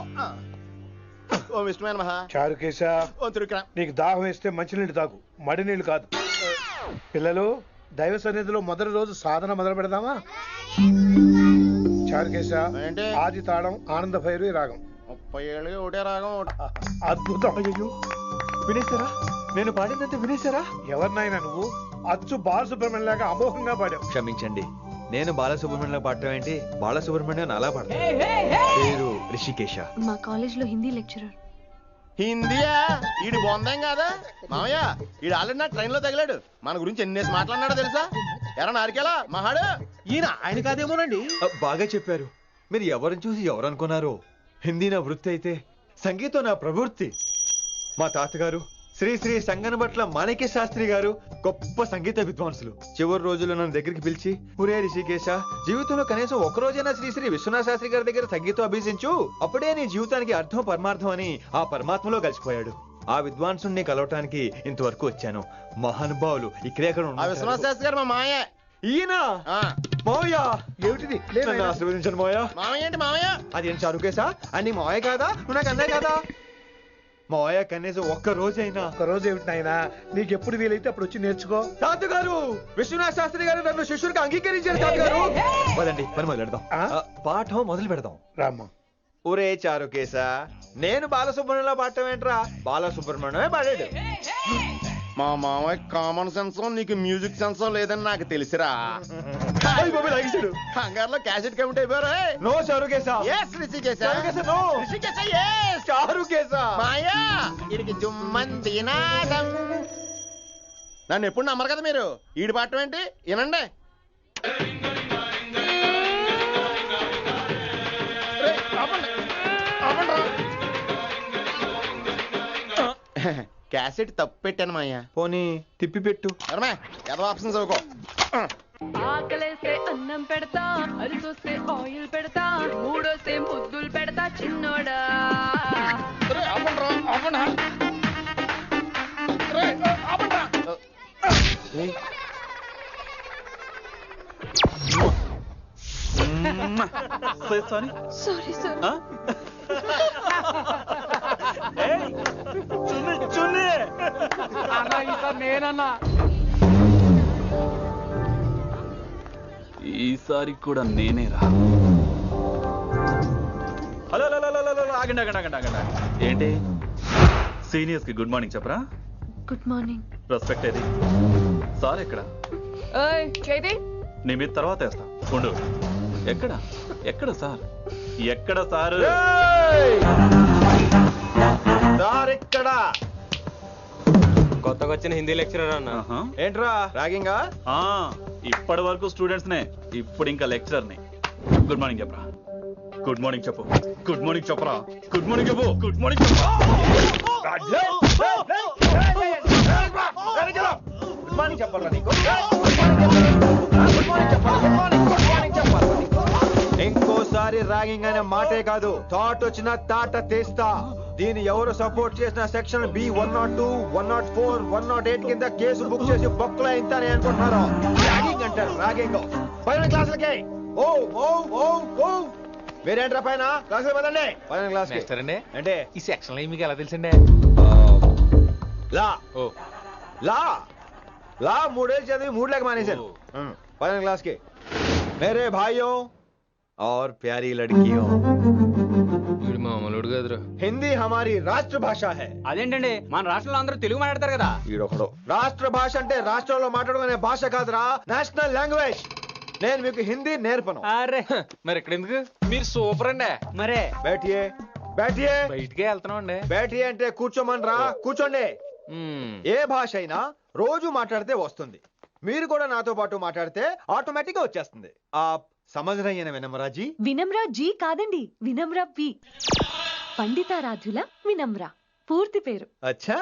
ఓం విష్ణుమైన మహా. చారుకేశ, ఓం తిరుక్రా. నీకు దాహం వేస్తే మంచినీళ్ళు తాగు, మడి నీళ్ళు కాదు. పిల్లలు, దైవ సన్నిధిలో మొదటి రోజు సాధన మొదలు పెడదామా? చారుకేశ, ఆది తాళం ఆనంద భైరవి రాగం. 30 ఏళ్ళుగా ఒకటే రాగం. అద్భుతం. అయ్యో వినేశారా? నేను పాడినంత వినేశారా? ఎవరినైనా నువ్వు అచ్చు బాలసుబ్రహ్మణ్యం లాగా అమోఘంగా పాడావు. క్షమించండి, నేను బాలసుబ్రహ్మణ్యంలో పాడటం ఏంటి, బాలసుబ్రహ్మణ్యం అలా పాడతాను. పేరు రిషికేశ. మా కాలేజ్ లో హిందీ లెక్చరర్. హిందీయా? ఈడు బొందేం కాదా మామయ్య? ఈడు ఆల్రెడీ నా ట్రైన్ లో తగిలాడు. మన గురించి ఎన్నేసి మాట్లాడినాడో తెలుసా? ఎరా నారికేలా మహాడు. ఈయన ఆయన కాదేమోనండి. బాగా చెప్పారు. మీరు ఎవరిని చూసి ఎవరు అనుకున్నారు? హిందీ నా వృత్తి అయితే సంగీతం నా ప్రవృత్తి. మా తాతగారు శ్రీ శ్రీ సంగనబట్ల మాణిక్య శాస్త్రి గారు గొప్ప సంగీత విద్వాంసులు. చివరి రోజుల్లో నన్ను దగ్గరికి పిలిచి, ఒరే రిషికేశ, జీవితంలో కనీసం ఒక రోజైనా శ్రీ శ్రీ విశ్వనాథ శాస్త్రి గారి దగ్గర సంగీతం అభ్యసించు, అప్పుడే నీ జీవితానికి అర్థం పరమార్థం అని ఆ పరమాత్మలో కలిసిపోయాడు. ఆ విద్వాంసుని కలవటానికి ఇంతవరకు వచ్చాను. మహానుభావులు ఇక్కడే అక్కడ విశ్వనాథ శాస్త్రి గారు మా మాయ. ఈయన మావయ్య. ఏమిటిది? నన్ను ఆశీర్వదించండి మావయ్య. మామయ్య ఏంటి మామయ్య? అదేంటి చారుకేశా, అని మావయ్య కాదా? నువ్వు నాకు అన్నయ్య కాదా? మావయ్య కనీసం ఒక్క రోజైనా. ఒక్క రోజు ఏమిటి నాయనా, నీకు ఎప్పుడు వీలైతే అప్పుడు వచ్చి నేర్చుకో. తాతగారు, విశ్వనాథ శాస్త్రి గారు నన్ను శిష్యుడికి అంగీకరించారు. తాతగారు పదండి, పని మొదలు పెడదాం. పాఠం మొదలు పెడదాం. రామ్మా. ఒరే చారుకేశ, నేను బాలసుబ్రహ్మణ్యంలో పాడటం ఏంట్రా, బాలసుబ్రహ్మణ్యమే పాడాడు. మా మామయ్య కామన్ సెన్స్ నీకు మ్యూజిక్ సెన్స్ లేదని నాకు తెలిసిరా. కంగారులో క్యాసెట్ కమిట్ అయిపోయారు. No Charukesha. yes Rishikesha. No Rishikesha. yes Charukesha. మాయా ఇడికి జుమ్మంది నాదం. నన్ను ఎప్పుడు నమ్మరు కదా మీరు. ఈడి పాడటం ఏంటి వినండి. క్యాసెట్ తప్పు పెట్టాను మాయ్యా. పోనీ తిప్పి పెట్టు. ఏదో ఆప్షన్ చదువుకో. ఆకలేస్తే అన్నం పెడతా, అరిసొస్తే ఆయిల్ పెడతా, మూడోస్తే ముద్దులు పెడతా చిన్నోడా. Sorry sir. నేనన్నా ఈసారి కూడా నేనేరా. హలో ఆగండి ఆగండి ఆగండి ఆగండి. ఏంటి సీనియర్స్ కి గుడ్ మార్నింగ్ చెప్పరా? Good morning. రెస్పెక్ట్ ఏది? సార్ ఎక్కడ? చేతి నీ మీద తర్వాత వేస్తా ఉండు. ఎక్కడ ఎక్కడ సార్? ఎక్కడ సార్? కొత్తగా వచ్చిన హిందీ లెక్చరర్ అన్న. ఏంట్రా ర్యాగింగా? ఇప్పటి వరకు స్టూడెంట్స్ నే, ఇప్పుడు ఇంకా లెక్చరర్ ని. గుడ్ మార్నింగ్ చెప్పరా. గుడ్ మార్నింగ్ చెప్పు. గుడ్ మార్నింగ్ చెప్పరా. గుడ్ మార్నింగ్ చెప్పు. గుడ్ మార్నింగ్ చెప్పు. గుడ్ మార్నింగ్ చెప్పాలా నీకు? ఇంకోసారి ర్యాగింగ్ అనే మాటే కాదు, థాట్ వచ్చిన తాట తీస్తా. దీన్ని ఎవరు సపోర్ట్ చేసిన సెక్షన్ బి 102, 104, 108 కింద కేసు బుక్ చేసి బొక్కలో ఇంతనే అనుకుంటున్నారు. ర్యాగింగ్ అంటారు ర్యాగింగ్. పైన క్లాసులకి ఓ ఓ ఓ ఓ మీరేంట్రా పైన క్లాసులు పదండి. పైన క్లాస్ అంటే ఈ సెక్షన్ లో మీకు ఎలా తెలుసండి? లా లా లా 3 ఏళ్ళు చదివి 3 లేక మానేశాను. పైన క్లాస్ కి మేరే భాइयों और प्यारी लड़कियों, हिंदी हमारी రాష్ట్ర భాష है. అదేంటండి మన రాష్ట్రంలో అందరూ తెలుగు మాట్లాడతారు కదా. ఈడొకడు రాష్ట్ర భాష అంటే రాష్ట్రంలో మాట్లాడుకునే భాష కాదురా, నేషనల్ లాంగ్వేజ్. నేను మీకు హిందీ నేర్పను. అరే మరి ఇక్కడ ఎందుకు? మీరు సూపర్ అండి. మరే బేటియే బేటియే బయటికే వెళ్తున్నాం అండి. బేటియే అంటే కూర్చోమనరా, కూర్చోండి. ఏ భాష అయినా రోజు మాట్లాడితే వస్తుంది. మీరు కూడా నాతో పాటు మాట్లాడితే ఆటోమేటిక్ గా వచ్చేస్తుంది. ఆ समझ रही है ना विनम्रा जी? వినమ్రా జీ కాదండి, వినమ్రా వి. పండితారాధ్యుల వినమ్రా పూర్తి పేరు. अच्छा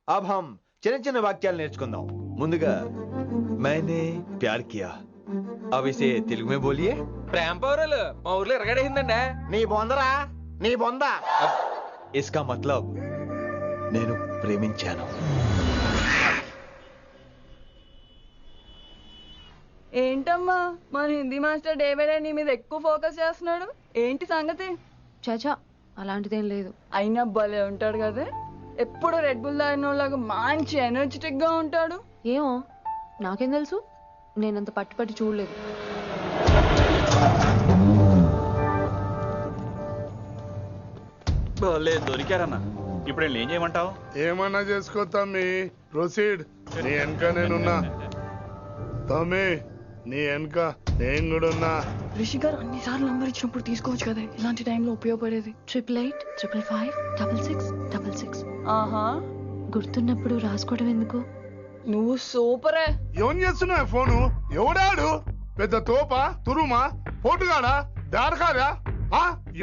अब हम చిన్న చిన్న వాక్యాలు నేర్చుకుందాం. ముందుగా मैंने प्यार किया अब इसे तेलुगु में बोलिए ప్రేమ పౌరులు మా ఊర్లో ఎరగడేసిందండి నీ బొందరా నీ బొంద इसका मतलब నేను ప్రేమించాను ఏంటమ్మా మన Hindi master day by day నీ మీద ఎక్కువ ఫోకస్ చేస్తున్నాడు ఏంటి సంగతి? చాచా అలాంటిదేం లేదు. అయినా భలే ఉంటాడు కదా, ఎప్పుడు రెడ్ బుల్ తాగినోళ్ళగా మంచి ఎనర్జెటిక్ గా ఉంటాడు. ఏమో నాకేం తెలుసు, నేనంత పట్టుపట్టి చూడలేదు. దొరికారన్నా, ఇప్పుడు నేను ఏం చేయమంటావు? ఏమన్నా చేసుకో తమ్మి, ప్రొసీడ్. నీ వెనక నేనున్నా తమ్మి, నీ వెనక నేను కూడా ఉన్నా. రిషి గారు అన్నిసార్లు నంబర్ ఇచ్చినప్పుడు తీసుకోవచ్చు కదా, ఇలాంటి టైంలో ఉపయోగపడేది. 88855566. ఆహా, గుర్తున్నప్పుడు రాసుకోవడం ఎందుకు? నువ్వు సూపరే. ఏం చేస్తున్నావు ఫోను? ఎవడాడు? పెద్ద తోపా, తురుమా, పోటుగాడా, దారకారా?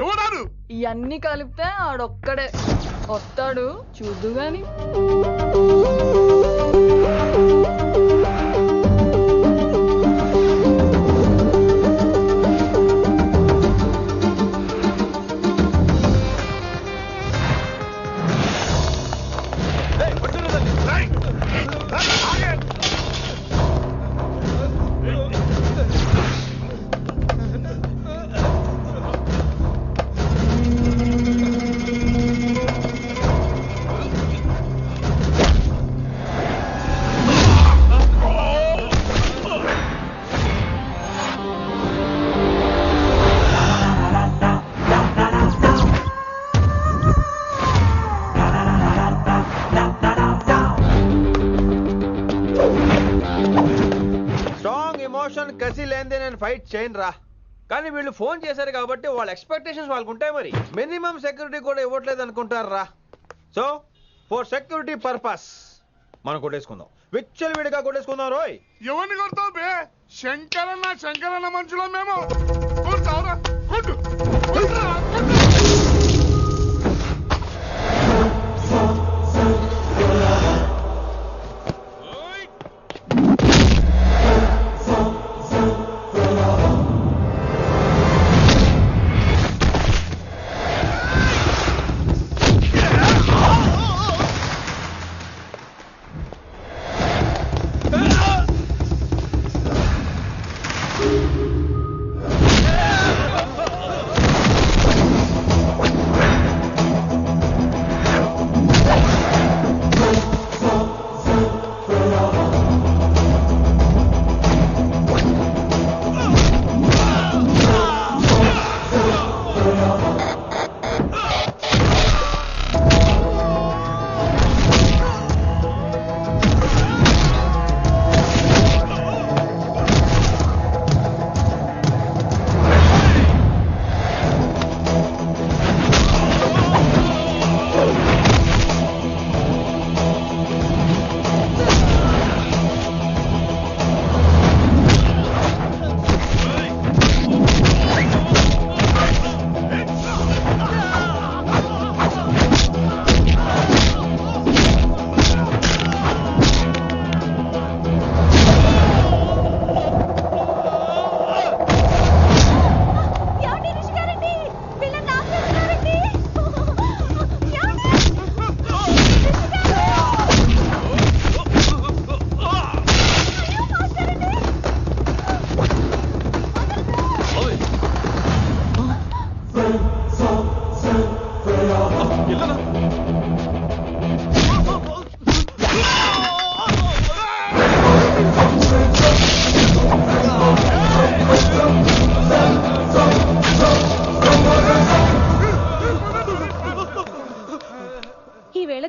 ఎవడాడు? ఇవన్నీ కలిపితే ఆడొక్కడే వస్తాడు, చూద్దు గాని. కసి లేదే నేను ఫైట్ చేయను రా, కానీ వీళ్ళు ఫోన్ చేశారు కాబట్టి వాళ్ళ ఎక్స్పెక్టేషన్స్ వాళ్ళకు ఉంటాయి. మరి మినిమం సెక్యూరిటీ కూడా ఇవ్వట్లేదు అనుకుంటారు రా. సో ఫర్ సెక్యూరిటీ పర్పస్ మనం కొట్టేసుకుందాం, విచ్చలు విడిగా కొట్టేసుకుందాం. రోయ్ ఎవరిని కొడతావు బే? శంకరన్న మనుషులో మేము. కొడతావురా, కొట్టు.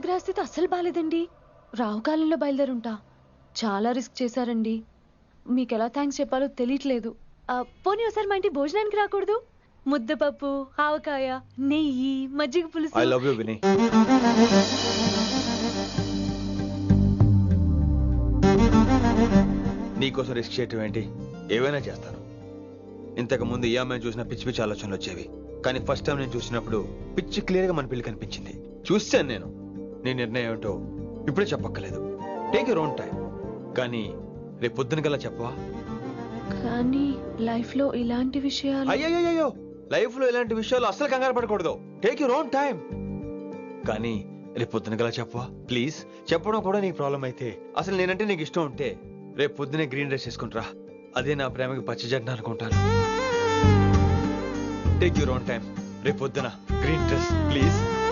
గ్రహస్థితి అస్సలు బాలేదండి. రావుకాలంలో బయలుదేరుంటా. చాలా రిస్క్ చేశారండి. మీకు ఎలా థ్యాంక్స్ చెప్పాలో తెలియట్లేదు. పోనీ ఒకసారి మా ఇంటి భోజనానికి రాకూడదు? ముద్దపప్పు, ఆవకాయ, నెయ్యి, మజ్జిగ పులుసు. I love you Vini. నీకోసం రిస్క్ చేయటం ఏంటి? ఏవైనా చేస్తాను. ఇంతకు ముందు ఈ అమ్మాయిని చూసిన పిచ్చి పిచ్చి ఆలోచనలు వచ్చేవి, కానీ ఫస్ట్ టైం నేను చూసినప్పుడు పిచ్చి క్లియర్ గా మన పిల్లి కనిపించింది. చూశాను నేను. నీ నిర్ణయం ఏంటో ఇప్పుడే చెప్పక్కర్లేదు. Take your own time. కానీ రేపు పొద్దున గల చెప్పవా? కానీ లైఫ్ లో ఇలాంటి విషయాలు అయ్యో లైఫ్ లో ఇలాంటి విషయాలు అస్సలు కంగారు పడకూడదు. Take your own time. కానీ రేపు పొద్దున గల చెప్పవా ప్లీజ్? చెప్పడం కూడా నీకు ప్రాబ్లం అయితే, అసలు నేనంటే నీకు ఇష్టం ఉంటే రేపు పొద్దునే గ్రీన్ డ్రెస్ వేసుకుంటారా. అదే నా ప్రేమకి పచ్చి జెండా అనుకుంటాను. Take your own time. రేపు పొద్దున గ్రీన్ డ్రెస్ ప్లీజ్.